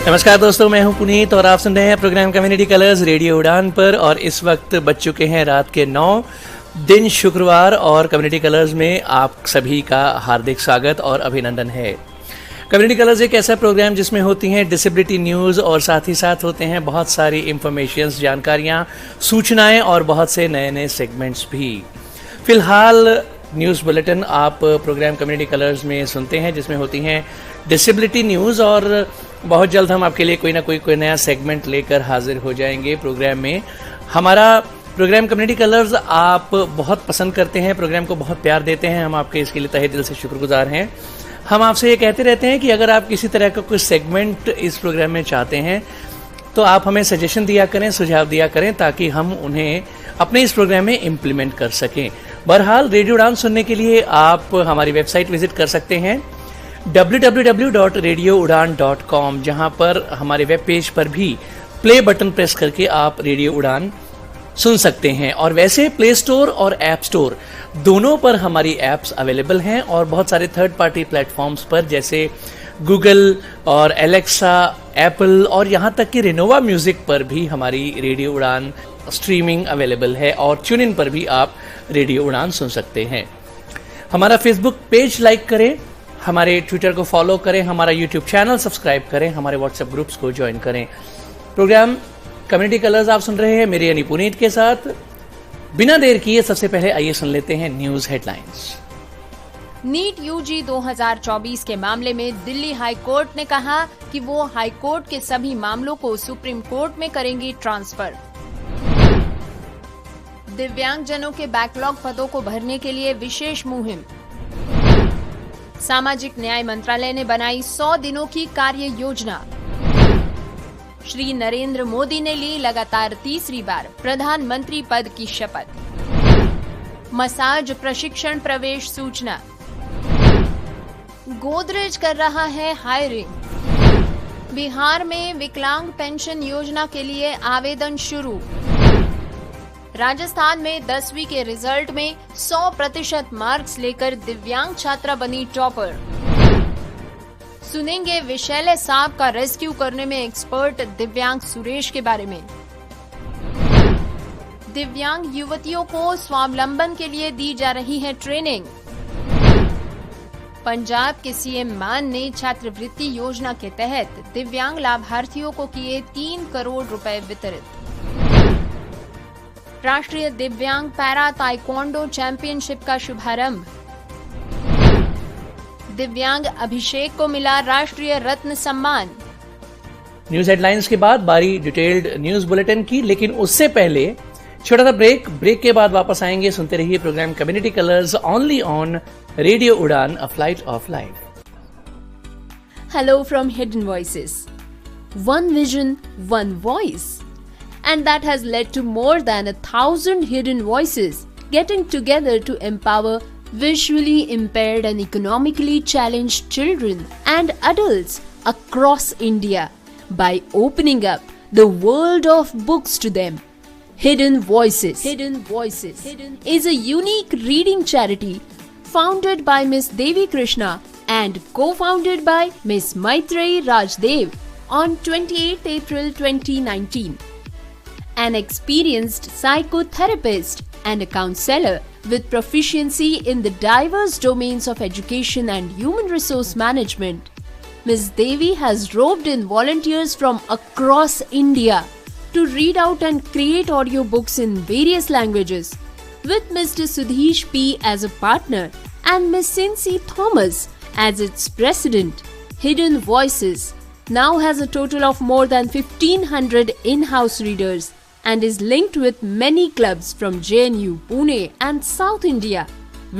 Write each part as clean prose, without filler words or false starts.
नमस्कार दोस्तों, मैं हूं पुनीत और आप सुन रहे हैं प्रोग्राम कम्युनिटी कलर्स रेडियो उड़ान पर। और इस वक्त बज चुके हैं रात के 9, दिन शुक्रवार, और कम्युनिटी कलर्स में आप सभी का हार्दिक स्वागत और अभिनंदन है। कम्युनिटी कलर्स एक ऐसा प्रोग्राम जिसमें होती हैं डिसेबिलिटी न्यूज़ और साथ ही साथ होते हैं बहुत सारी इंफॉर्मेशंस, जानकारियाँ, सूचनाएँ और बहुत से नए नए सेगमेंट्स भी। फ़िलहाल न्यूज़ बुलेटिन आप प्रोग्राम कम्युनिटी कलर्स में सुनते हैं जिसमें होती हैं डिसेबिलिटी न्यूज़, और बहुत जल्द हम आपके लिए कोई ना कोई नया सेगमेंट लेकर हाजिर हो जाएंगे प्रोग्राम में। हमारा प्रोग्राम कम्युनिटी कलर्स आप बहुत पसंद करते हैं, प्रोग्राम को बहुत प्यार देते हैं, हम आपके इसके लिए तहे दिल से शुक्रगुजार हैं। हम आपसे ये कहते रहते हैं कि अगर आप किसी तरह का कोई सेगमेंट इस प्रोग्राम में चाहते हैं तो आप हमें सजेशन दिया करें, सुझाव दिया करें, ताकि हम उन्हें अपने इस प्रोग्राम में इम्प्लीमेंट कर सकें। बहरहाल रेडियो उड़ान सुनने के लिए आप हमारी वेबसाइट विजिट कर सकते हैं www.radioudan.com, जहां पर हमारे वेब पेज पर भी प्ले बटन प्रेस करके आप रेडियो उड़ान सुन सकते हैं। और वैसे प्ले स्टोर और ऐप स्टोर दोनों पर हमारी ऐप्स अवेलेबल हैं, और बहुत सारे थर्ड पार्टी प्लेटफॉर्म्स पर जैसे गूगल और एलेक्सा, एप्पल और यहाँ तक कि रिनोवा म्यूजिक पर भी हमारी रेडियो उड़ान स्ट्रीमिंग अवेलेबल है, और ट्यून इन पर भी आप रेडियो उड़ान सुन सकते हैं। हमारा फेसबुक पेज लाइक करें, हमारे ट्विटर को फॉलो करें, हमारा यूट्यूब चैनल सब्सक्राइब करें, हमारे व्हाट्सएप ग्रुप्स को ज्वाइन करें। प्रोग्राम कम्युनिटी कलर्स आप सुन रहे हैं मेरे यानी पुनीत के साथ। बिना देर किए सबसे पहले आइए सुन लेते हैं न्यूज हेडलाइंस। नीट यूजी 2024 के मामले में दिल्ली हाई कोर्ट ने कहा कि वो हाई कोर्ट के सभी मामलों को सुप्रीम कोर्ट में करेंगी ट्रांसफर। दिव्यांगजनों के बैकलॉग पदों को भरने के लिए विशेष मुहिम। सामाजिक न्याय मंत्रालय ने बनाई 100 दिनों की कार्य योजना। श्री नरेंद्र मोदी ने ली लगातार तीसरी बार प्रधानमंत्री पद की शपथ। मसाज प्रशिक्षण प्रवेश सूचना। गोदरेज कर रहा है हायरिंग। बिहार में विकलांग पेंशन योजना के लिए आवेदन शुरू। राजस्थान में 10वीं के रिजल्ट में 100% मार्क्स लेकर दिव्यांग छात्रा बनी टॉपर। सुनेंगे विशैले सांप का रेस्क्यू करने में एक्सपर्ट दिव्यांग सुरेश के बारे में। दिव्यांग युवतियों को स्वावलंबन के लिए दी जा रही है ट्रेनिंग। पंजाब के सीएम मान ने छात्रवृत्ति योजना के तहत दिव्यांग लाभार्थियों को किए 3 करोड़ रुपए वितरित। राष्ट्रीय दिव्यांग पैरा ताइक्वांडो चैंपियनशिप का शुभारंभ। दिव्यांग अभिषेक को मिला राष्ट्रीय रत्न सम्मान। न्यूज हेडलाइंस के बाद बारी डिटेल्ड न्यूज बुलेटिन की, लेकिन उससे पहले छोटा सा ब्रेक के बाद वापस आएंगे। सुनते रहिए program community colours only on radio Udaan, a flight of life. Hello from hidden voices. One vision, one voice. And that has led to more than 1,000 hidden voices getting together to empower visually impaired and economically challenged children and adults across India by opening up the world of books to them. Hidden Voices is a unique reading charity founded by Miss Devi Krishna and co-founded by Miss Maitreyi Rajdev on 28th April 2019. An experienced psychotherapist and a counselor with proficiency in the diverse domains of education and human resource management, Ms. Devi has roped in volunteers from across India to read out and create audiobooks in various languages, with Mr. Sudhish P. as a partner and Ms. Cincy Thomas as its president. Hidden Voices now has a total of more than 1,500 in-house readers and is linked with many clubs from JNU, Pune and South India,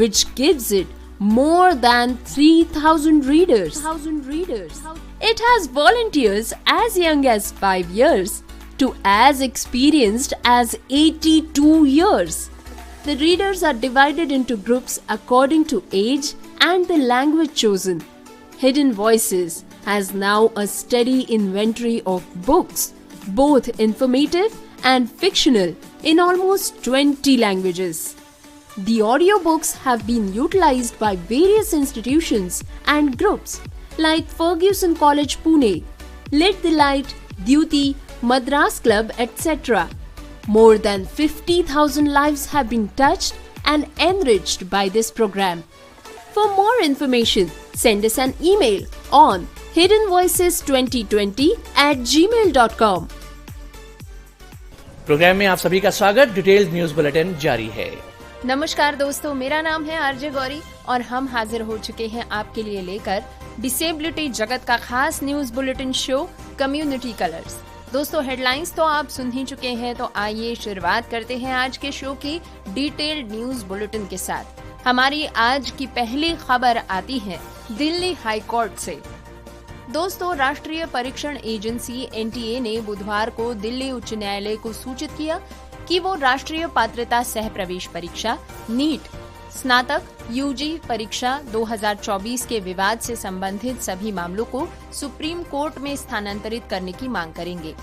which gives it more than 3,000 readers. It has volunteers as young as 5 years to as experienced as 82 years. The readers are divided into groups according to age and the language chosen. Hidden Voices has now a steady inventory of books, both informative and fictional, in almost 20 languages. The audiobooks have been utilized by various institutions and groups like Fergusson College Pune, Lit the Light, Duty, Madras Club, etc. More than 50,000 lives have been touched and enriched by this program. For more information, send us an email on hiddenvoices2020@gmail.com. Programme में आप सभी का स्वागत। Detailed news bulletin जारी है। नमस्कार दोस्तों, मेरा नाम है आरजे गौरी और हम हाजिर हो चुके हैं आपके लिए लेकर डिसेबिलिटी जगत का खास news bulletin show community colours. दोस्तों, हेडलाइंस तो आप सुन ही चुके हैं, तो आइए शुरुआत करते हैं आज के शो की डिटेल्ड न्यूज बुलेटिन के साथ। हमारी आज की पहली खबर आती है दिल्ली हाई कोर्ट से। दोस्तों, राष्ट्रीय परीक्षण एजेंसी एनटीए ने बुधवार को दिल्ली उच्च न्यायालय को सूचित किया कि वो राष्ट्रीय पात्रता सह प्रवेश परीक्षा नीट स्नातक यूजी परीक्षा 2024 के विवाद से संबंधित सभी मामलों को सुप्रीम कोर्ट में स्थानांतरित करने की मांग करेंगे।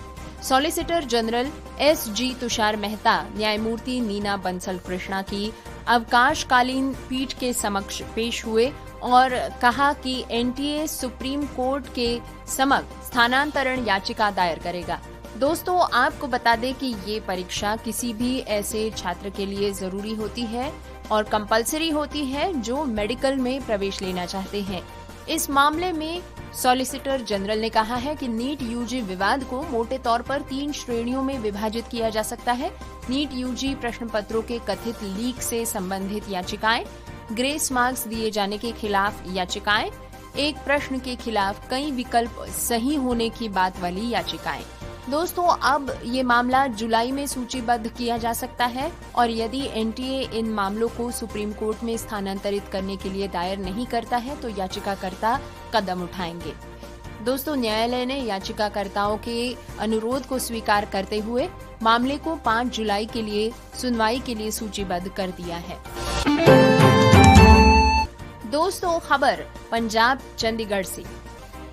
Solicitor general SG. Tushar Mehta न्यायमूर्ति नीना बंसल कृष्णा की अवकाशकालीन पीठ के समक्ष पेश हुए और कहा कि एनटीए सुप्रीम कोर्ट के समक्ष स्थानांतरण याचिका दायर करेगा। दोस्तों, आपको बता दें कि ये परीक्षा किसी भी ऐसे छात्र के लिए जरूरी होती है और कंपलसरी होती है जो मेडिकल में प्रवेश लेना चाहते हैं। इस मामले में सॉलिसिटर जनरल ने कहा है कि नीट यूजी विवाद को मोटे तौर पर 3 श्रेणियों में विभाजित किया जा सकता है। नीट यूजी प्रश्न पत्रों के कथित लीक से संबंधित याचिकाएं, ग्रेस मार्क्स दिए जाने के खिलाफ याचिकाएं, एक प्रश्न के खिलाफ कई विकल्प सही होने की बात वाली याचिकाएं। दोस्तों, अब ये मामला जुलाई में सूचीबद्ध किया जा सकता है और यदि एनटीए इन मामलों को सुप्रीम कोर्ट में स्थानांतरित करने के लिए दायर नहीं करता है तो याचिकाकर्ता कदम उठाएंगे। दोस्तों, न्यायालय ने याचिकाकर्ताओं के अनुरोध को स्वीकार करते हुए मामले को 5 जुलाई के लिए सुनवाई के लिए सूचीबद्ध कर दिया है। दोस्तों, खबर पंजाब चंडीगढ़ से।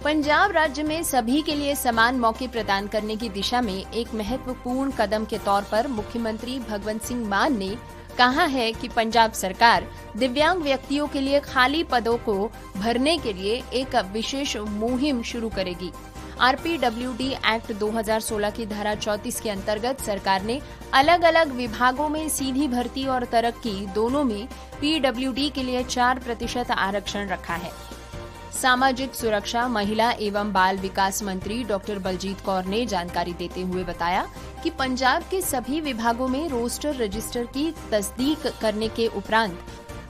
पंजाब राज्य में सभी के लिए समान मौके प्रदान करने की दिशा में एक महत्वपूर्ण कदम के तौर पर मुख्यमंत्री भगवंत सिंह मान ने कहा है कि पंजाब सरकार दिव्यांग व्यक्तियों के लिए खाली पदों को भरने के लिए एक विशेष मुहिम शुरू करेगी। आरपीडब्ल्यूडी एक्ट 2016 की धारा 34 के अंतर्गत सरकार ने अलग अलग विभागों में सीधी भर्ती और तरक्की दोनों में पीडब्ल्यूडी के लिए 4% आरक्षण रखा है। सामाजिक सुरक्षा, महिला एवं बाल विकास मंत्री डॉक्टर बलजीत कौर ने जानकारी देते हुए बताया कि पंजाब के सभी विभागों में रोस्टर रजिस्टर की तस्दीक करने के उपरांत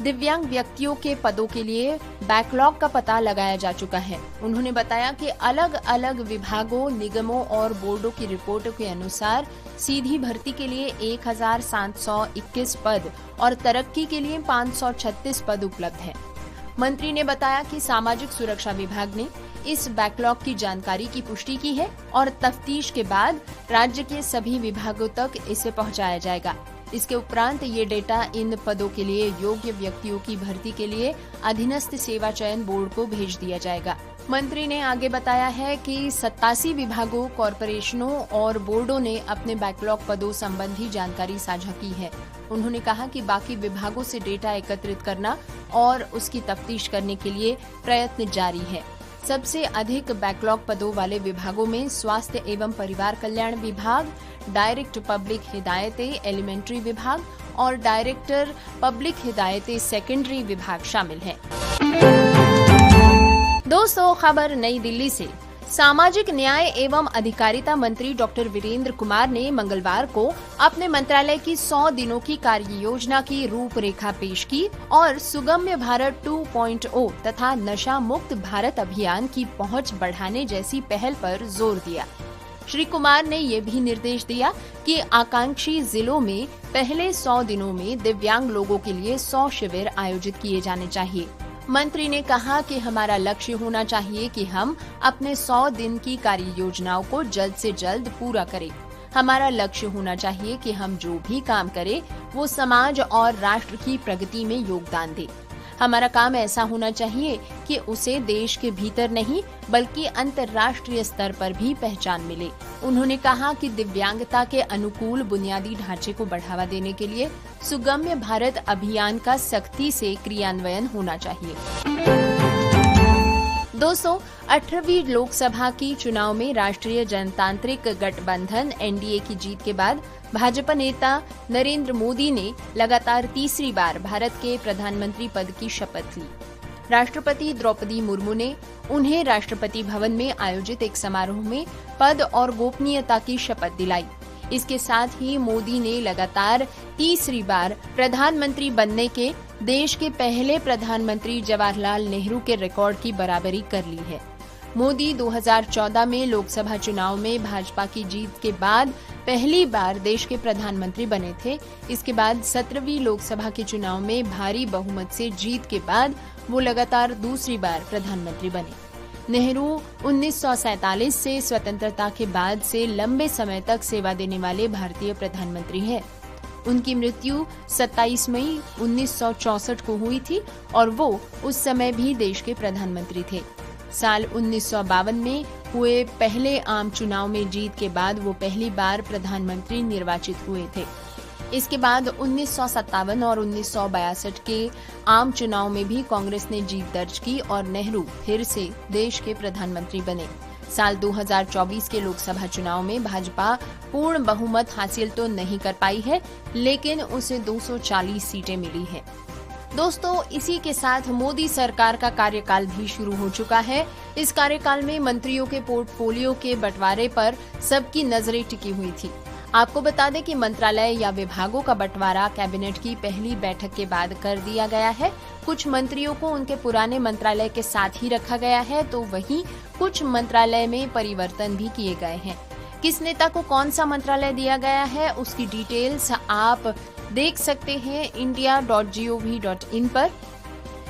दिव्यांग व्यक्तियों के पदों के लिए बैकलॉग का पता लगाया जा चुका है। उन्होंने बताया कि अलग अलग विभागों, निगमों और बोर्डों की रिपोर्टों के अनुसार सीधी भर्ती के लिए 1721 पद और तरक्की के लिए 536 पद उपलब्ध हैं। मंत्री ने बताया कि सामाजिक सुरक्षा विभाग ने इस बैकलॉग की जानकारी की पुष्टि की है और तफ्तीश के बाद राज्य के सभी विभागों तक इसे पहुंचाया जाएगा। इसके उपरांत ये डेटा इन पदों के लिए योग्य व्यक्तियों की भर्ती के लिए अधीनस्थ सेवा चयन बोर्ड को भेज दिया जाएगा। मंत्री ने आगे बताया है कि 87 विभागों, कॉरपोरेशनों और बोर्डों ने अपने बैकलॉग पदों संबंधी जानकारी साझा की है। उन्होंने कहा कि बाकी विभागों से डेटा एकत्रित करना और उसकी तफ्तीश करने के लिए प्रयत्न जारी है। सबसे अधिक बैकलॉग पदों वाले विभागों में स्वास्थ्य एवं परिवार कल्याण विभाग, डायरेक्ट पब्लिक हिदायतें एलिमेंट्री विभाग और डायरेक्टर पब्लिक हिदायतें सेकेंडरी विभाग शामिल हैं। दोस्तों, खबर नई दिल्ली से। सामाजिक न्याय एवं अधिकारिता मंत्री डॉक्टर वीरेंद्र कुमार ने मंगलवार को अपने मंत्रालय की 100 दिनों की कार्य योजना की रूपरेखा पेश की और सुगम्य भारत 2.0 तथा नशा मुक्त भारत अभियान की पहुंच बढ़ाने जैसी पहल पर जोर दिया। श्री कुमार ने ये भी निर्देश दिया कि आकांक्षी जिलों में पहले 100 दिनों में दिव्यांग लोगों के लिए 100 शिविर आयोजित किए जाने चाहिए। मंत्री ने कहा कि हमारा लक्ष्य होना चाहिए कि हम अपने 100 दिन की कार्य योजनाओं को जल्द से जल्द पूरा करें। हमारा लक्ष्य होना चाहिए कि हम जो भी काम करें वो समाज और राष्ट्र की प्रगति में योगदान दे। हमारा काम ऐसा होना चाहिए कि उसे देश के भीतर नहीं बल्कि अंतर्राष्ट्रीय स्तर पर भी पहचान मिले। उन्होंने कहा कि दिव्यांगता के अनुकूल बुनियादी ढांचे को बढ़ावा देने के लिए सुगम्य भारत अभियान का सख्ती से क्रियान्वयन होना चाहिए। दोस्तों, 18वीं लोकसभा की चुनाव में राष्ट्रीय जनतांत्रिक गठबंधन एनडीए की जीत के बाद भाजपा नेता नरेंद्र मोदी ने लगातार तीसरी बार भारत के प्रधानमंत्री पद की शपथ ली। राष्ट्रपति द्रौपदी मुर्मू ने उन्हें राष्ट्रपति भवन में आयोजित एक समारोह में पद और गोपनीयता की शपथ दिलाई। इसके साथ ही मोदी ने लगातार तीसरी बार प्रधानमंत्री बनने के देश के पहले प्रधानमंत्री जवाहरलाल नेहरू के रिकॉर्ड की बराबरी कर ली है। मोदी 2014 में लोकसभा चुनाव में भाजपा की जीत के बाद पहली बार देश के प्रधानमंत्री बने थे। इसके बाद 17वीं लोकसभा के चुनाव में भारी बहुमत से जीत के बाद वो लगातार दूसरी बार प्रधानमंत्री बने। नेहरू 1947 से स्वतंत्रता के बाद से लंबे समय तक सेवा देने वाले भारतीय प्रधानमंत्री हैं। उनकी मृत्यु 27 मई 1964 को हुई थी और वो उस समय भी देश के प्रधानमंत्री थे। साल 1952 में हुए पहले आम चुनाव में जीत के बाद वो पहली बार प्रधानमंत्री निर्वाचित हुए थे। इसके बाद 1957 और 1962 के आम चुनाव में भी कांग्रेस ने जीत दर्ज की और नेहरू फिर से देश के प्रधानमंत्री बने। साल 2024 के लोकसभा चुनाव में भाजपा पूर्ण बहुमत हासिल तो नहीं कर पाई है, लेकिन उसे 240 सीटें मिली हैं। दोस्तों, इसी के साथ मोदी सरकार का कार्यकाल भी शुरू हो चुका है। इस कार्यकाल में मंत्रियों के पोर्टफोलियो के बंटवारे पर सबकी नजरें टिकी हुई थी। आपको बता दें कि मंत्रालय या विभागों का बंटवारा कैबिनेट की पहली बैठक के बाद कर दिया गया है। कुछ मंत्रियों को उनके पुराने मंत्रालय के साथ ही रखा गया है, तो वहीं कुछ मंत्रालय में परिवर्तन भी किए गए हैं। किस नेता को कौन सा मंत्रालय दिया गया है, उसकी डिटेल्स आप देख सकते हैं india.gov.in पर।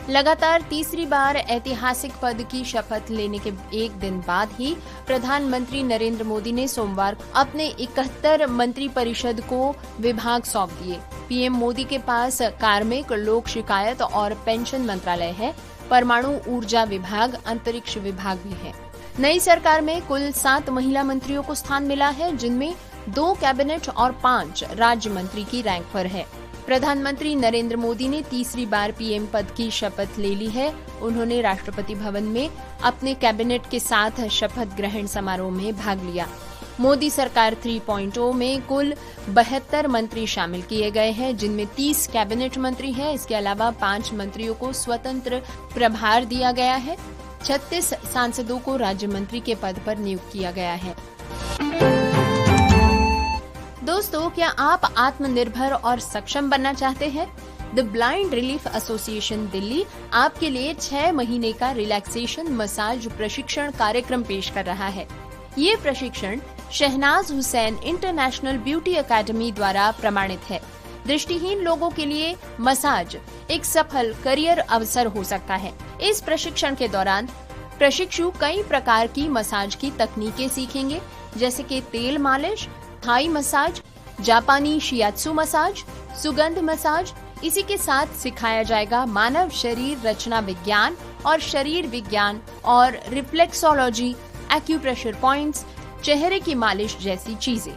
लगातार तीसरी बार ऐतिहासिक पद की शपथ लेने के एक दिन बाद ही प्रधानमंत्री नरेंद्र मोदी ने सोमवार अपने 71 मंत्री परिषद को विभाग सौंप दिए। पीएम मोदी के पास कार्मिक, लोक शिकायत और पेंशन मंत्रालय है। परमाणु ऊर्जा विभाग, अंतरिक्ष विभाग भी है। नई सरकार में कुल 7 महिला मंत्रियों को स्थान मिला है, जिनमें 2 कैबिनेट और 5 राज्य मंत्री की रैंक पर है। प्रधानमंत्री नरेंद्र मोदी ने तीसरी बार पीएम पद की शपथ ले ली है। उन्होंने राष्ट्रपति भवन में अपने कैबिनेट के साथ शपथ ग्रहण समारोह में भाग लिया। मोदी सरकार 3.0 में कुल 72 मंत्री शामिल किए गए हैं, जिनमें 30 कैबिनेट मंत्री हैं। इसके अलावा 5 मंत्रियों को स्वतंत्र प्रभार दिया गया है। 36 सांसदों को राज्य मंत्री के पद पर नियुक्त किया गया है। दोस्तों, क्या आप आत्मनिर्भर और सक्षम बनना चाहते हैं? The blind relief association Delhi आपके लिए 6 महीने का रिलैक्सेशन मसाज प्रशिक्षण कार्यक्रम पेश कर रहा है। ये प्रशिक्षण Shahnaz Hussain international beauty academy द्वारा प्रमाणित है। दृष्टिहीन लोगों के लिए मसाज एक सफल करियर अवसर हो सकता है। इस प्रशिक्षण के दौरान प्रशिक्षु कई प्रकार की मसाज की तकनीकें सीखेंगे, जैसे कि तेल मालिश, थाई मसाज, जापानी शियात्सु मसाज, सुगंध मसाज। इसी के साथ सिखाया जाएगा मानव शरीर रचना विज्ञान और शरीर विज्ञान और रिफ्लेक्सोलॉजी, एक्यूप्रेशर पॉइंट्स, चेहरे की मालिश जैसी चीजें।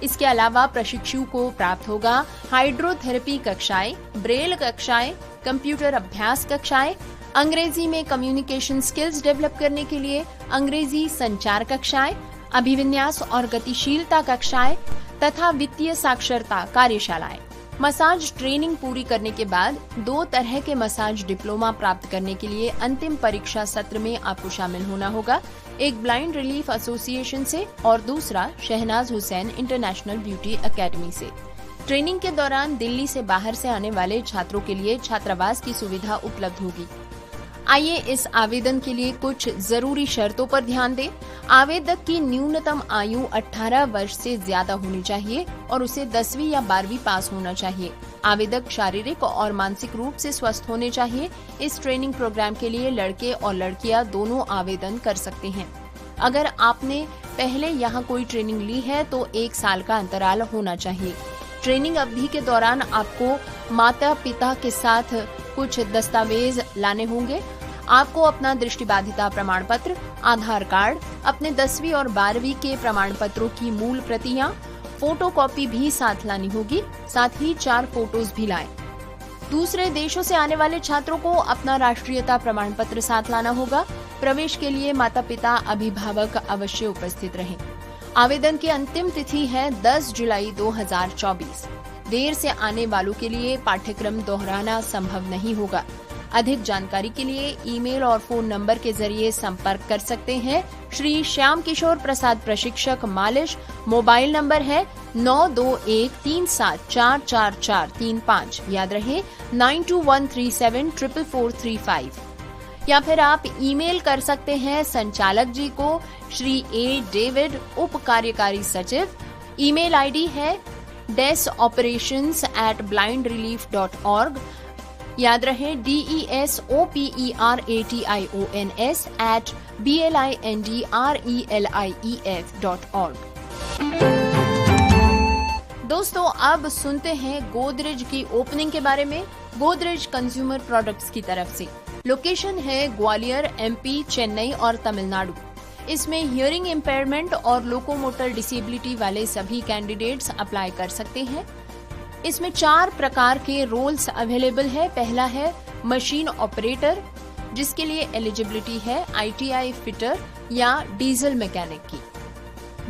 इसके अलावा प्रशिक्षु को प्राप्त होगा हाइड्रोथेरेपी कक्षाएं, ब्रेल कक्षाएं, कंप्यूटर अभ्यास कक्षाएं, अंग्रेजी में कम्युनिकेशन स्किल्स डेवलप करने के लिए अंग्रेजी संचार कक्षाएं, अभिविन्यास और गतिशीलता कक्षाएं तथा वित्तीय साक्षरता कार्यशालाएं। मसाज ट्रेनिंग पूरी करने के बाद 2 तरह के मसाज डिप्लोमा प्राप्त करने के लिए अंतिम परीक्षा सत्र में आपको शामिल होना होगा। एक ब्लाइंड रिलीफ एसोसिएशन से और दूसरा Shahnaz Hussain international beauty academy से। ट्रेनिंग के दौरान दिल्ली से बाहर से आने वाले छात्रों के लिए छात्रावास की सुविधा उपलब्ध होगी। आइए इस आवेदन के लिए कुछ जरूरी शर्तों पर ध्यान दें। आवेदक की न्यूनतम आयु 18 वर्ष से ज्यादा होनी चाहिए और उसे 10वीं या 12वीं पास होना चाहिए। आवेदक शारीरिक और मानसिक रूप से स्वस्थ होने चाहिए। इस ट्रेनिंग प्रोग्राम के लिए लड़के और लड़कियां दोनों आवेदन कर सकते हैं। अगर आपने पहले यहाँ कोई ट्रेनिंग ली है तो 1 साल का अंतराल होना चाहिए। ट्रेनिंग अवधि के दौरान आपको माता पिता के साथ कुछ दस्तावेज लाने होंगे। आपको अपना दृष्टिबाधिता प्रमाण पत्र, आधार कार्ड, अपने 10वीं और 12वीं के प्रमाण पत्रों की मूल प्रतियां, फोटोकॉपी भी साथ लानी होगी। साथ ही 4 फोटोज भी लाएं। दूसरे देशों से आने वाले छात्रों को अपना राष्ट्रीयता प्रमाण पत्र साथ लाना होगा। प्रवेश के लिए माता पिता अभिभावक अवश्य उपस्थित रहें। आवेदन की अंतिम तिथि है 10 जुलाई 2024। देर से आने वालों के लिए पाठ्यक्रम दोहराना संभव नहीं होगा। अधिक जानकारी के लिए ईमेल और फोन नंबर के जरिए संपर्क कर सकते हैं। श्री श्याम किशोर प्रसाद प्रशिक्षक मालिश। मोबाइल नंबर है 9213744435। याद रहे 9213744435। या फिर आप ईमेल कर सकते हैं संचालक जी को, श्री ए डेविड, उप कार्यकारी सचिव। ईमेल आईडी है desoperations@blindrelief.org। याद रहे DESOPERATIONS@blindrelief.org। दोस्तों, अब सुनते हैं गोदरेज की ओपनिंग के बारे में। गोदरेज कंज्यूमर प्रोडक्ट्स की तरफ से लोकेशन है ग्वालियर, MP, चेन्नई और तमिलनाडु। इसमें हियरिंग इम्पेयरमेंट और लोकोमोटर डिसेबिलिटी वाले सभी कैंडिडेट्स अप्लाई कर सकते हैं। इसमें 4 प्रकार के रोल्स अवेलेबल है। पहला है मशीन ऑपरेटर, जिसके लिए एलिजिबिलिटी है ITI फिटर या डीजल मैकेनिक की।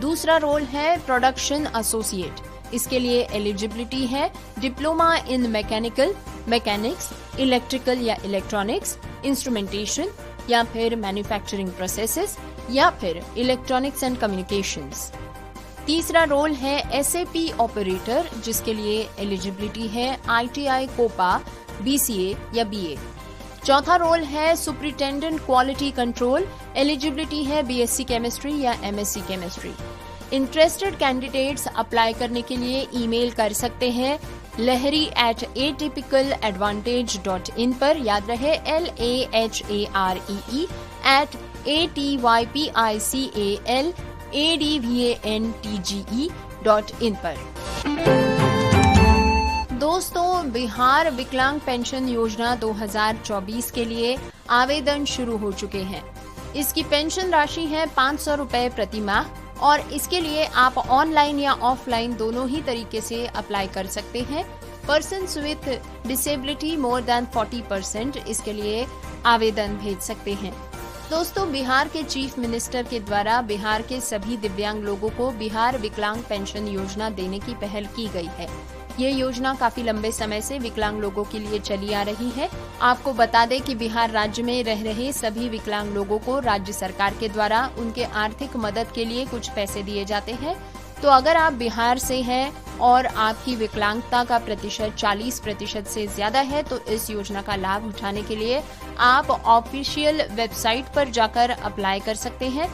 दूसरा रोल है प्रोडक्शन एसोसिएट, इसके लिए एलिजिबिलिटी है diploma in mechanical, mechanics, electrical या इलेक्ट्रॉनिक्स, इंस्ट्रूमेंटेशन या फिर मैन्युफैक्चरिंग प्रोसेसेस या फिर इलेक्ट्रॉनिक्स एंड कम्युनिकेशंस। तीसरा रोल है SAP ऑपरेटर, जिसके लिए एलिजिबिलिटी है ITI कोपा, BCA या BA। चौथा रोल है सुपरिटेंडेंट क्वालिटी कंट्रोल, एलिजिबिलिटी है BSc केमिस्ट्री या MSc chemistry. Interested candidates apply करने के लिए ईमेल कर सकते हैं lahari@atypicaladvantage.in पर। याद रहे LAHAREE@atypicaladvantage.in पर। दोस्तों, बिहार विकलांग पेंशन योजना 2024 के लिए आवेदन शुरू हो चुके हैं। इसकी पेंशन राशि है 500 रुपए प्रति माह और इसके लिए आप ऑनलाइन या ऑफलाइन दोनों ही तरीके से अप्लाई कर सकते हैं। Persons with disability more than 40% इसके लिए आवेदन भेज सकते हैं। दोस्तों, बिहार के चीफ मिनिस्टर के द्वारा बिहार के सभी दिव्यांग लोगों को बिहार विकलांग पेंशन योजना देने की पहल की गई है। ये योजना काफी लंबे समय से विकलांग लोगों के लिए चली आ रही है। आपको बता दें कि बिहार राज्य में रह रहे सभी विकलांग लोगों को राज्य सरकार के द्वारा उनके आर्थिक मदद के लिए कुछ पैसे दिए जाते हैं। तो अगर आप बिहार से हैं और आपकी विकलांगता का प्रतिशत 40% से ज्यादा है तो इस योजना का लाभ उठाने के लिए आप ऑफिशियल वेबसाइट पर जाकर अप्लाई कर सकते हैं।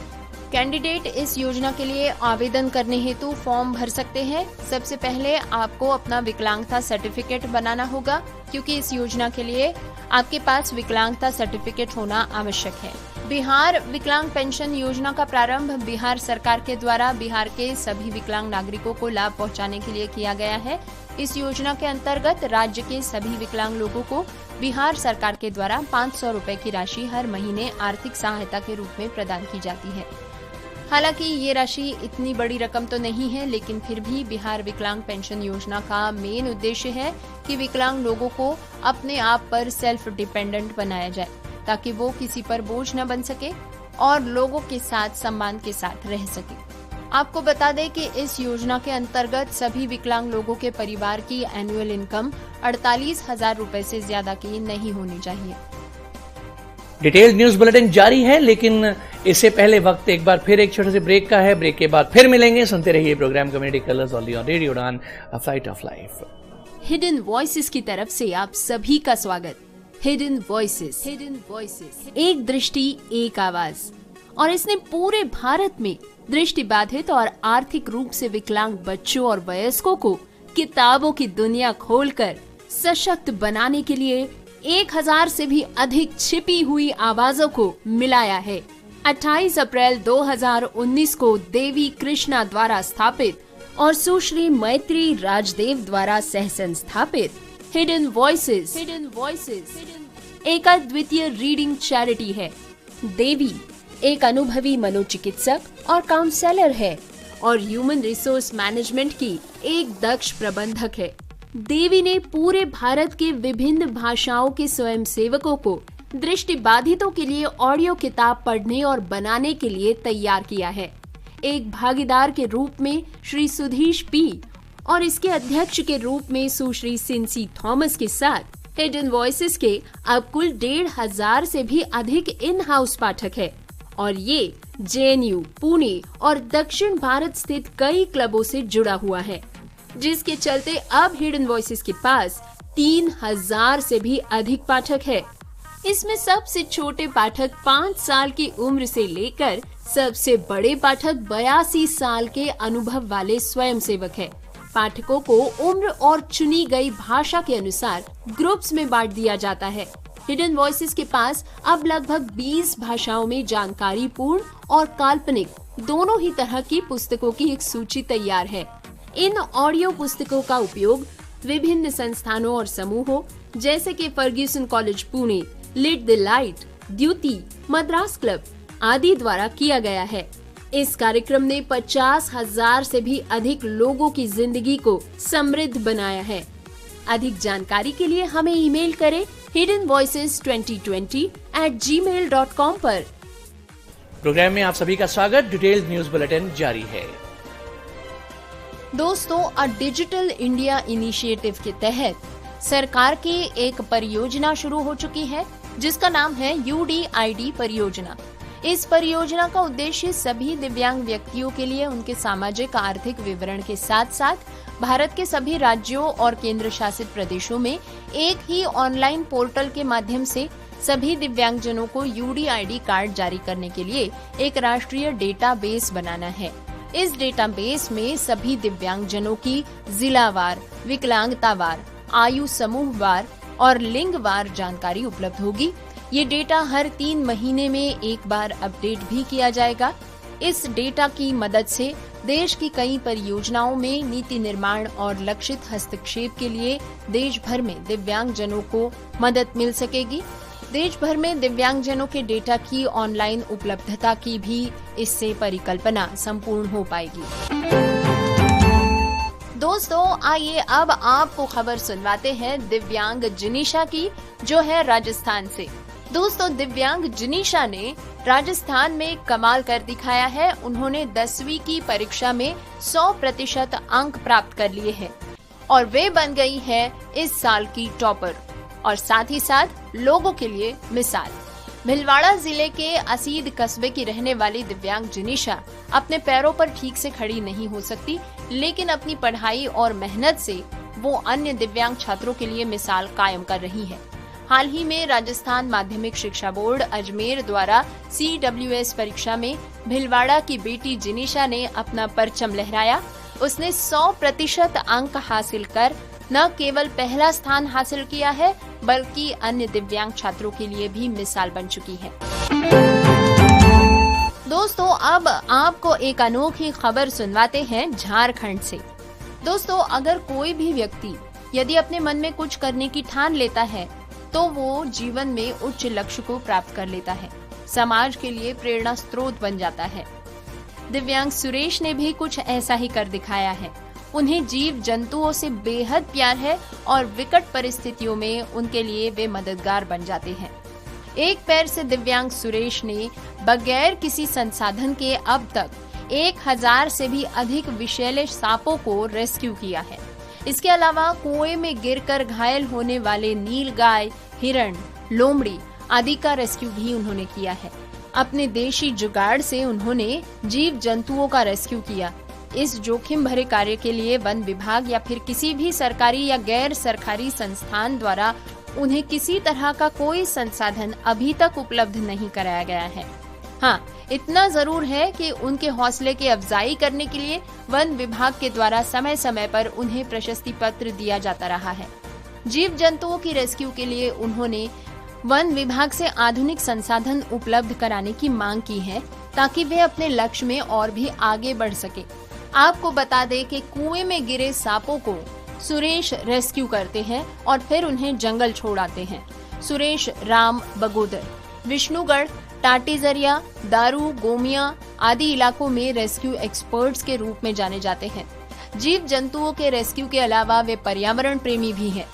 कैंडिडेट इस योजना के लिए आवेदन करने हेतु फॉर्म भर सकते हैं। सबसे पहले आपको अपना विकलांगता सर्टिफिकेट बनाना होगा, क्योंकि इस योजना के लिए आपके पास विकलांगता सर्टिफिकेट होना आवश्यक है। बिहार विकलांग पेंशन योजना का प्रारंभ बिहार सरकार के द्वारा बिहार के सभी विकलांग नागरिकों को लाभ पहुंचाने के लिए किया गया है। इस योजना के अंतर्गत राज्य के सभी विकलांग लोगों को बिहार सरकार के द्वारा 500 रुपए की राशि हर महीने आर्थिक सहायता के रूप में प्रदान की जाती है। हालांकि ये राशि इतनी बड़ी रकम तो नहीं है, लेकिन फिर भी बिहार विकलांग पेंशन योजना का मेन उद्देश्य है कि विकलांग लोगों को अपने आप पर सेल्फ डिपेंडेंट बनाया जाए, ताकि वो किसी पर बोझ न बन सके और लोगों के साथ सम्मान के साथ रह सके। आपको बता दें कि इस योजना के अंतर्गत सभी विकलांग लोगों के परिवार की एनुअल इनकम 48,000 रुपए से ज्यादा की नहीं होनी चाहिए। डिटेल्ड न्यूज बुलेटिन जारी है, लेकिन इससे पहले वक्त एक बार फिर एक छोटे से ब्रेक का है। ब्रेक के बाद फिर मिलेंगे। सुनते रहिए program community colours on radio Udaan, a flight of life. Hidden voices की तरफ से आप सभी का स्वागत। हिडन वॉइसेस, एक दृष्टि एक आवाज, और इसने पूरे भारत में दृष्टि बाधित और आर्थिक रूप से विकलांग बच्चों और वयस्कों को किताबों की दुनिया खोलकर सशक्त बनाने के लिए 1000 से भी अधिक छिपी हुई आवाजों को मिलाया है। 28 अप्रैल 2019 को देवी कृष्णा द्वारा स्थापित और सुश्री मैत्री राजदेव द्वारा सह संस्थापित हिडन वॉइसेस एक अद्वितीय रीडिंग चैरिटी है। देवी एक अनुभवी मनोचिकित्सक और काउंसलर है और ह्यूमन रिसोर्स मैनेजमेंट की एक दक्ष प्रबंधक है। देवी ने पूरे भारत के विभिन्न भाषाओं के स्वयंसेवकों को दृष्टिबाधितों के लिए ऑडियो किताब पढ़ने और बनाने के लिए तैयार किया है। एक भागीदार के रूप में श्री सुधीश पी और इसके अध्यक्ष के रूप में सुश्री सिंसी थॉमस के साथ हिडन वॉइसेस के अब कुल 1,500 से भी अधिक इन हाउस पाठक है और ये JNU, पुणे और दक्षिण भारत स्थित कई क्लबों से जुड़ा हुआ है, जिसके चलते अब हिडन वॉइसेस के पास 3,000 से भी अधिक पाठक है। इसमें सबसे छोटे पाठक 5 साल की उम्र से लेकर सबसे बड़े पाठक 82 साल के अनुभव वाले स्वयंसेवक है। पाठकों को उम्र और चुनी गई भाषा के अनुसार ग्रुप्स में बांट दिया जाता है। हिडन वॉइसेस के पास अब लगभग 20 भाषाओं में जानकारी पूर्ण और काल्पनिक दोनों ही तरह की पुस्तकों की एक सूची तैयार है। इन ऑडियो पुस्तकों का उपयोग विभिन्न संस्थानों और समूहों जैसे कि Ferguson college Pune, lit the light, Dyuti, Madras club आदि द्वारा किया गया है। इस कार्यक्रम ने 50,000 से भी अधिक लोगों की जिंदगी को समृद्ध बनाया है। अधिक जानकारी के लिए हमें ईमेल करें hiddenvoices2020@gmail.com पर। प्रोग्राम में आप सभी का स्वागत। डिटेल्ड न्यूज बुलेटिन जारी है। दोस्तों, अ डिजिटल इंडिया इनिशिएटिव के तहत सरकार की एक परियोजना शुरू हो चुकी है जिसका नाम है UDID परियोजना। इस परियोजना का उद्देश्य सभी दिव्यांग व्यक्तियों के लिए उनके सामाजिक आर्थिक विवरण के साथ साथ भारत के सभी राज्यों और केंद्र शासित प्रदेशों में एक ही ऑनलाइन पोर्टल के माध्यम से सभी दिव्यांगजनों को UDID कार्ड जारी करने के लिए एक राष्ट्रीय डेटाबेस बनाना है। इस डेटाबेस में सभी दिव्यांगजनों की जिलावार, विकलांगतावार, आयु समूहवार और लिंगवार जानकारी उपलब्ध होगी। ये डेटा हर 3 महीने में एक बार अपडेट भी किया जाएगा। इस डेटा की मदद से देश की कई परियोजनाओं में नीति निर्माण और लक्षित हस्तक्षेप के लिए देश भर में दिव्यांगजनों को मदद मिल सकेगी। देश भर में दिव्यांगजनों के डेटा की ऑनलाइन उपलब्धता की भी इससे परिकल्पना संपूर्ण हो पाएगी। दोस्तों, आइए अब आपको खबर सुनवाते हैं दिव्यांग जिनीशा की, जो है राजस्थान से। दोस्तों, दिव्यांग जिनीशा ने राजस्थान में कमाल कर दिखाया है। उन्होंने 10वीं की परीक्षा में 100% अंक प्राप्त कर लिए हैं और वे बन गई है इस साल की टॉपर और साथ ही साथ लोगों के लिए मिसाल। भीलवाड़ा जिले के असीद कस्बे की रहने वाली दिव्यांग जिनीशा अपने पैरों पर ठीक से खड़ी नहीं हो सकती, लेकिन अपनी पढ़ाई और मेहनत से वो अन्य दिव्यांग छात्रों के लिए मिसाल कायम कर रही है। हाल ही में राजस्थान माध्यमिक शिक्षा बोर्ड अजमेर द्वारा CWS परीक्षा में भीलवाड़ा की बेटी जिनीशा ने अपना परचम लहराया। उसने 100% अंक हासिल कर न केवल पहला स्थान हासिल किया है, बल्कि अन्य दिव्यांग छात्रों के लिए भी मिसाल बन चुकी है। दोस्तों, अब आपको एक अनोखी खबर सुनवाते हैं झारखंड से। दोस्तों, अगर कोई भी व्यक्ति यदि अपने मन में कुछ करने की ठान लेता है तो वो जीवन में उच्च लक्ष्य को प्राप्त कर लेता है, समाज के लिए प्रेरणा स्रोत बन जाता है। दिव्यांग सुरेश ने भी कुछ ऐसा ही कर दिखाया है। उन्हें जीव जंतुओं से बेहद प्यार है और विकट परिस्थितियों में उनके लिए वे मददगार बन जाते हैं। एक पैर से दिव्यांग सुरेश ने बगैर किसी संसाधन के अब तक 1000 से भी अधिक विषैले सांपों को रेस्क्यू किया है। इसके अलावा कुएं में गिरकर घायल होने वाले नीलगाय, हिरण, लोमड़ी आदि का रेस्क्यू भी उन्होंने किया है। अपने देशी जुगाड़ से उन्होंने जीव जंतुओं का रेस्क्यू किया। इस जोखिम भरे कार्य के लिए वन विभाग या फिर किसी भी सरकारी या गैर सरकारी संस्थान द्वारा उन्हें किसी तरह का कोई संसाधन अभी तक उपलब्ध नहीं कराया गया है। हाँ, इतना जरूर है कि उनके हौसले की अफजाई करने के लिए वन विभाग के द्वारा समय समय पर उन्हें प्रशस्ति पत्र दिया जाता रहा है। जीव जंतुओं की रेस्क्यू के लिए उन्होंने वन विभाग से आधुनिक संसाधन उपलब्ध कराने की मांग की है ताकि वे अपने लक्ष्य में और भी आगे बढ़ सके। आपको बता दें कि कुएं में गिरे सांपों को सुरेश रेस्क्यू करते हैं और फिर उन्हें जंगल छोड़ आते हैं। सुरेश राम बगोदर विष्णुगढ़, टाटीजरिया, दारू, गोमिया आदि इलाकों में रेस्क्यू एक्सपर्ट्स के रूप में जाने जाते हैं। जीव जंतुओं के रेस्क्यू के अलावा वे पर्यावरण प्रेमी भी हैं।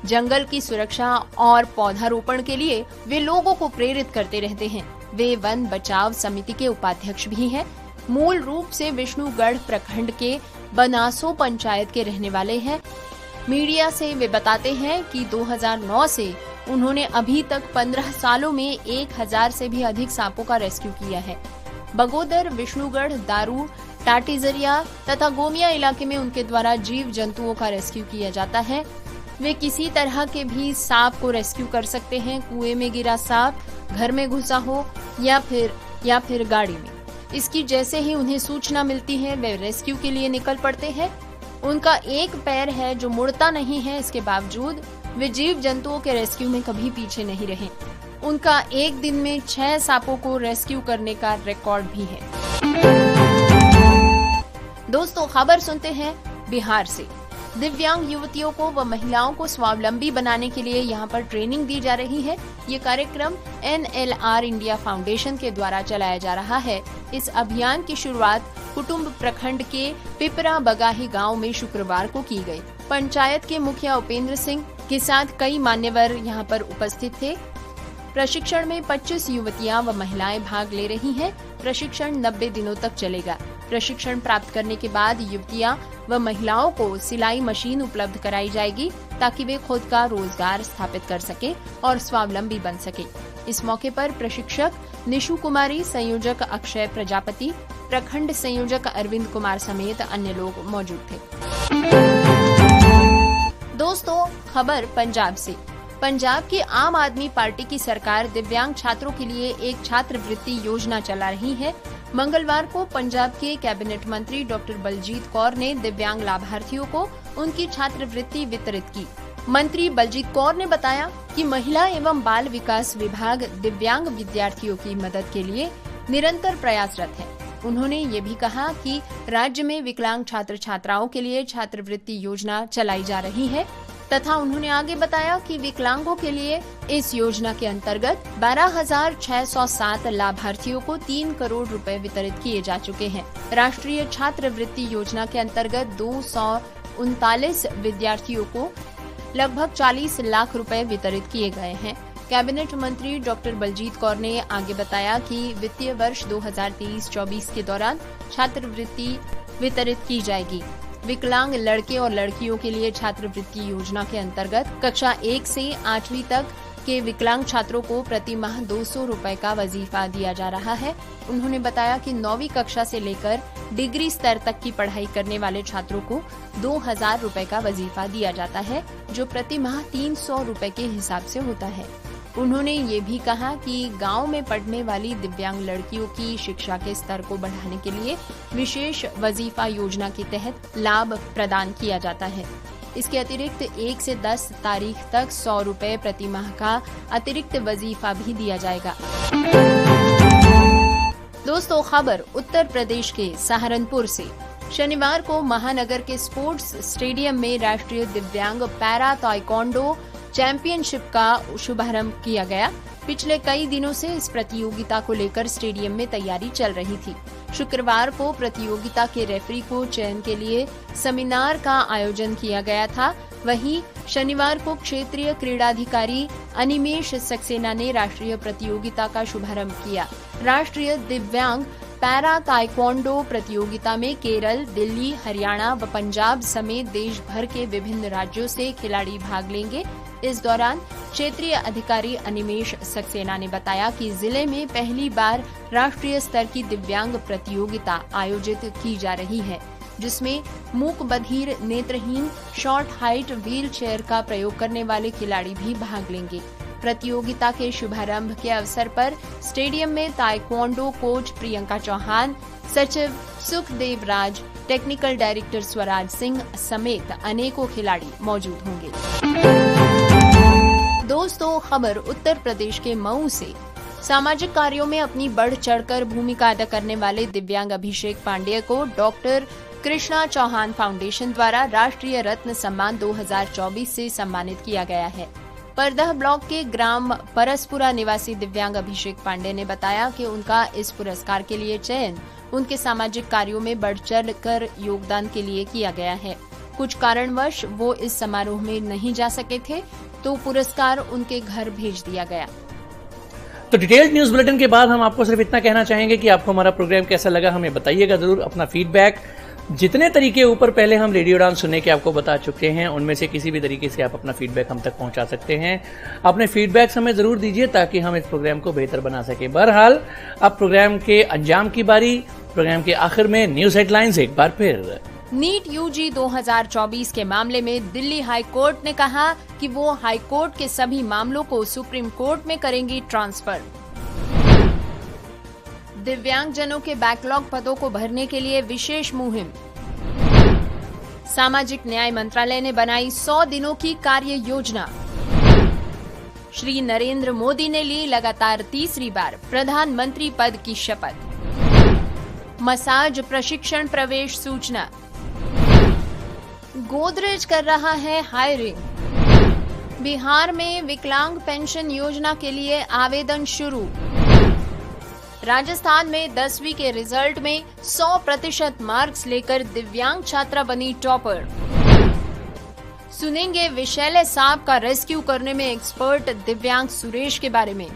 जंगल की सुरक्षा और पौधारोपण के लिए वे लोगों को प्रेरित करते रहते हैं। वे वन बचाव समिति के उपाध्यक्ष भी हैं। मूल रूप से विष्णुगढ़ प्रखंड के बनासो पंचायत के रहने वाले हैं। मीडिया से वे बताते हैं कि 2009 से उन्होंने अभी तक 15 सालों में 1000 से भी अधिक सांपों का रेस्क्यू किया है। बगोदर, विष्णुगढ़, दारू, टाटीजरिया तथा गोमिया इलाके में उनके द्वारा जीव जंतुओं का रेस्क्यू किया जाता है। वे किसी तरह के भी सांप को रेस्क्यू कर सकते हैं। कुएं में गिरा सांप, घर में घुसा हो या फिर गाड़ी में। इसकी जैसे ही उन्हें सूचना मिलती है वे रेस्क्यू के लिए निकल पड़ते हैं। उनका एक पैर है जो मुड़ता नहीं है, इसके बावजूद वे जीव जंतुओं के रेस्क्यू में कभी पीछे नहीं रहे। उनका एक दिन में 6 सांपों को रेस्क्यू करने का रिकॉर्ड भी है। दोस्तों, खबर सुनते हैं बिहार से। दिव्यांग युवतियों को व महिलाओं को स्वावलंबी बनाने के लिए यहाँ पर ट्रेनिंग दी जा रही है। ये कार्यक्रम NLR इंडिया फाउंडेशन के द्वारा चलाया जा रहा है। इस अभियान की शुरुआत कुटुम्ब प्रखंड के पिपरा बगाही गांव में शुक्रवार को की गई। पंचायत के मुखिया उपेंद्र सिंह के साथ कई मान्यवर यहाँ पर उपस्थित थे। प्रशिक्षण में 25 युवतियां व महिलाएं भाग ले रही हैं। प्रशिक्षण 90 दिनों तक चलेगा। प्रशिक्षण प्राप्त करने के बाद युवतियां व महिलाओं को सिलाई मशीन उपलब्ध कराई जाएगी ताकि वे खुद का रोजगार स्थापित कर सके और स्वावलंबी बन सके। इस मौके पर प्रशिक्षक निशु कुमारी, संयोजक अक्षय प्रजापति, प्रखंड संयोजक अरविंद कुमार समेत अन्य लोग मौजूद थे। दोस्तों, खबर पंजाब से। पंजाब की आम आदमी पार्टी की सरकार दिव्यांग छात्रों के लिए एक छात्रवृत्ति योजना चला रही है। मंगलवार को पंजाब के कैबिनेट मंत्री डॉक्टर बलजीत कौर ने दिव्यांग लाभार्थियों को उनकी छात्रवृत्ति वितरित की। मंत्री बलजीत कौर ने बताया कि महिला एवं बाल विकास विभाग दिव्यांग विद्यार्थियों की मदद के लिए निरंतर प्रयासरत है। उन्होंने ये भी कहा कि राज्य में विकलांग छात्र छात्राओं के लिए छात्रवृत्ति योजना चलाई जा रही है तथा उन्होंने आगे बताया कि विकलांगों के लिए इस योजना के अंतर्गत 12,607 लाभार्थियों को 3 करोड़ रुपए वितरित किए जा चुके हैं। राष्ट्रीय छात्रवृत्ति योजना के अंतर्गत 239 विद्यार्थियों को लगभग 40 लाख रुपए वितरित किए गए हैं। कैबिनेट मंत्री डॉक्टर बलजीत कौर ने आगे बताया कि वित्तीय वर्ष 2023-24 के दौरान छात्रवृत्ति वितरित की जाएगी। विकलांग लड़के और लड़कियों के लिए छात्रवृत्ति योजना के अंतर्गत कक्षा 1 से 8वीं तक के विकलांग छात्रों को प्रति माह 200 रुपए का वजीफा दिया जा रहा है। उन्होंने बताया कि 9वीं कक्षा से लेकर डिग्री स्तर तक की पढ़ाई करने वाले छात्रों को 2000 रुपए का वजीफा दिया जाता है, जो प्रति माह 300 रुपए के हिसाब से होता है। उन्होंने ये भी कहा कि गांव में पढ़ने वाली दिव्यांग लड़कियों की शिक्षा के स्तर को बढ़ाने के लिए विशेष वजीफा योजना के तहत लाभ प्रदान किया जाता है। इसके अतिरिक्त 1 से 10 तारीख तक 100 रुपए प्रति माह का अतिरिक्त वजीफा भी दिया जाएगा। दोस्तों, खबर उत्तर प्रदेश के सहारनपुर से। शनिवार को महानगर के स्पोर्ट्स स्टेडियम में राष्ट्रीय दिव्यांग पैरा ताइक्वांडो चैंपियनशिप का शुभारंभ किया गया। पिछले कई दिनों से इस प्रतियोगिता को लेकर स्टेडियम में तैयारी चल रही थी। शुक्रवार को प्रतियोगिता के रेफरी को चयन के लिए सेमिनार का आयोजन किया गया था। वहीं शनिवार को क्षेत्रीय क्रीड़ाधिकारी अनिमेश सक्सेना ने राष्ट्रीय प्रतियोगिता का शुभारंभ किया। राष्ट्रीय दिव्यांग पैरा ताइक्वांडो प्रतियोगिता में केरल, दिल्ली, हरियाणा व पंजाब समेत देश भर के विभिन्न राज्यों से खिलाड़ी भाग लेंगे। इस दौरान क्षेत्रीय अधिकारी अनिमेश सक्सेना ने बताया कि जिले में पहली बार राष्ट्रीय स्तर की दिव्यांग प्रतियोगिता आयोजित की जा रही है, जिसमें मूक बधिर, नेत्रहीन, शॉर्ट हाइट व्हील चेयर का प्रयोग करने वाले खिलाड़ी भी भाग लेंगे। प्रतियोगिता के शुभारंभ के अवसर पर स्टेडियम में ताइक्वांडो कोच प्रियंका चौहान, सचिव सुखदेव राज, टेक्निकल डायरेक्टर स्वराज सिंह समेत अनेकों खिलाड़ी मौजूद होंगे। दोस्तों, खबर उत्तर प्रदेश के मऊ से। सामाजिक कार्यों में अपनी बढ़ चढ़कर भूमिका अदा करने वाले दिव्यांग अभिषेक पांडेय को डॉक्टर कृष्णा चौहान फाउंडेशन द्वारा राष्ट्रीय रत्न सम्मान 2024 से सम्मानित किया गया है। परदह ब्लॉक के ग्राम परसपुरा निवासी दिव्यांग अभिषेक पांडे ने बताया कि उनका इस पुरस्कार के लिए चयन उनके सामाजिक कार्यों में बढ़ चढ़ कर योगदान के लिए किया गया है। कुछ कारणवश वो इस समारोह में नहीं जा सके थे, तो पुरस्कार उनके घर भेज दिया गया। तो डिटेल्ड न्यूज बुलेटिन के बाद हम आपको सिर्फ इतना कहना चाहेंगे कि आपको हमारा प्रोग्राम कैसा लगा हमें बताइएगा जरूर। अपना फीडबैक जितने तरीके ऊपर पहले हम रेडियो उड़ान सुनने के आपको बता चुके हैं, उनमें से किसी भी तरीके से आप अपना फीडबैक हम तक पहुंचा सकते हैं। अपने फीडबैक हमें जरूर दीजिए ताकि हम इस प्रोग्राम को बेहतर बना सके। बहरहाल अब प्रोग्राम के अंजाम की बारी। प्रोग्राम के आखिर में न्यूज हेडलाइंस एक बार फिर। नीट यूजी 2024 के मामले में दिल्ली हाई कोर्ट ने कहा कि वो हाई कोर्ट के सभी मामलों को सुप्रीम कोर्ट में करेंगी ट्रांसफर। दिव्यांगजनों के बैकलॉग पदों को भरने के लिए विशेष मुहिम। सामाजिक न्याय मंत्रालय ने बनाई 100 दिनों की कार्य योजना। श्री नरेंद्र मोदी ने ली लगातार तीसरी बार प्रधानमंत्री पद की शपथ। मसाज प्रशिक्षण प्रवेश सूचना। गोदरेज कर रहा है हायरिंग। बिहार में विकलांग पेंशन योजना के लिए आवेदन शुरू। राजस्थान में 10वीं के रिजल्ट में 100% मार्क्स लेकर दिव्यांग छात्रा बनी टॉपर। सुनेंगे विशैले सांप का रेस्क्यू करने में एक्सपर्ट दिव्यांग सुरेश के बारे में।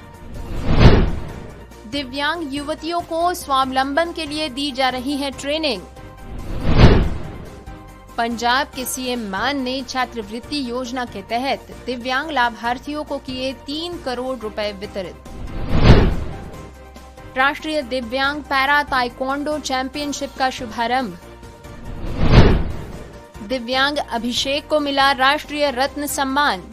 दिव्यांग युवतियों को स्वावलंबन के लिए दी जा रही है ट्रेनिंग। पंजाब के सीएम मान ने छात्रवृत्ति योजना के तहत दिव्यांग लाभार्थियों को किए 3 करोड़ रुपए वितरित। राष्ट्रीय दिव्यांग पैरा ताइक्वांडो चैंपियनशिप का शुभारंभ। दिव्यांग अभिषेक को मिला राष्ट्रीय रत्न सम्मान।